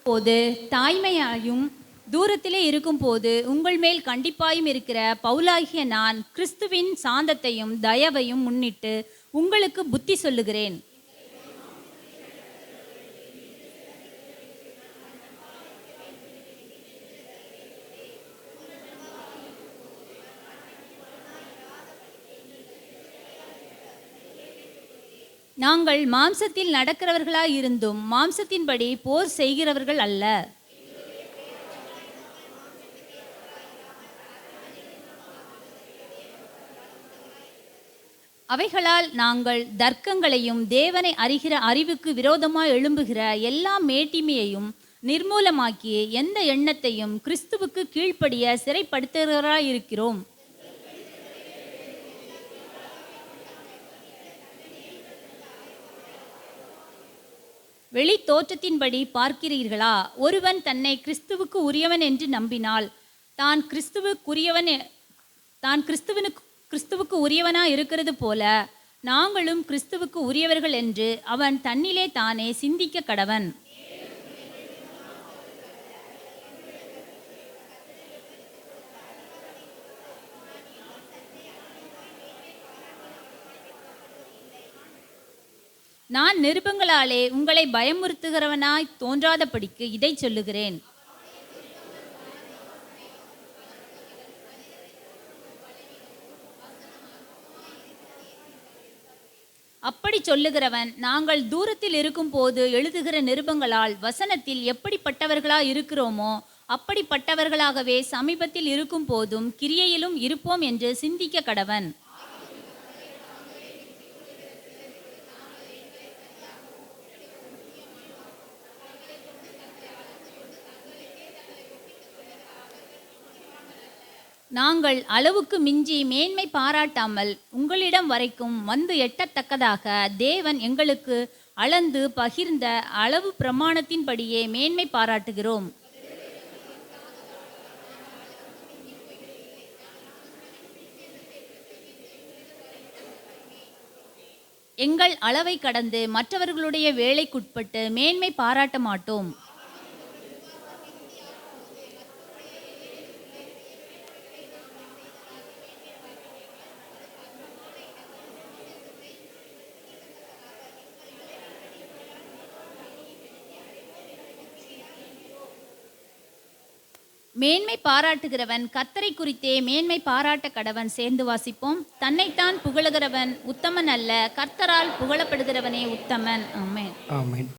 போது தாய்மையாயும் தூரத்திலே இருக்கும்போது உங்கள் மேல் கண்டிப்பாயும் இருக்கிற பவுலாகிய நான் கிறிஸ்துவின் சாந்தத்தையும் தயவையும் முன்னிட்டு உங்களுக்கு புத்தி சொல்லுகிறேன். நாங்கள் மாம்சத்தில் நடக்கிறவர்களாயிருந்தும் மாம்சத்தின்படி போர் செய்கிறவர்கள் அல்ல. அவைகளால் நாங்கள் தர்க்கங்களையும் தேவனை அறிகிற அறிவுக்கு விரோதமாய் எழும்புகிற எல்லா மேட்டிமையையும் நிர்மூலமாக்கி எந்த எண்ணத்தையும் கிறிஸ்துவுக்கு கீழ்ப்படிய சிறைப்படுத்துகிறவராயிருக்கிறோம். வெளி தோற்றத்தின்படி பார்க்கிறீர்களா? ஒருவன் தன்னை கிறிஸ்துவுக்கு உரியவன் என்று நம்பினால் தான் கிறிஸ்துவுக்கு உரியவனாய் இருக்கிறது போல நாங்களும் கிறிஸ்துவுக்கு உரியவர்கள் என்று அவன் தன்னிலே தானே சிந்திக்க கடவன். நான் நிருபங்களாலே உங்களை பயமுறுத்துகிறவனாய் தோன்றாதபடிக்கு இதை சொல்லுகிறேன். அப்படி சொல்லுகிறவன் நாங்கள் தூரத்தில் இருக்கும் போது எழுதுகிற நிருபங்களால் வசனத்தில் எப்படிப்பட்டவர்களாய் இருக்கிறோமோ அப்படிப்பட்டவர்களாகவே சமீபத்தில் இருக்கும் போதும் கிரியையிலும் இருப்போம் என்று சிந்திக்க கடவன். நாங்கள் அளவுக்கு மிஞ்சி மேன்மை பாராட்டாமல் உங்களிடம் வரைக்கும் வந்து எட்டத்தக்கதாக தேவன் எங்களுக்கு அளந்து பகிர்ந்த அளவு பிரமாணத்தின்படியே மேன்மை பாராட்டுகிறோம். எங்கள் அளவை கடந்து மற்றவர்களுடைய வேலைக்குட்பட்டு மேன்மை பாராட்ட மாட்டோம். மேன்மை பாராட்டுகிறவன் கர்த்தரை குறித்தே மேன்மை பாராட்ட கடவன். சேர்ந்து வாசிப்போம். தன்னைத்தான் புகழுகிறவன் உத்தமன் அல்ல, கர்த்தரால் புகழப்படுகிறவனே உத்தமன். ஆமென். ஆமென்.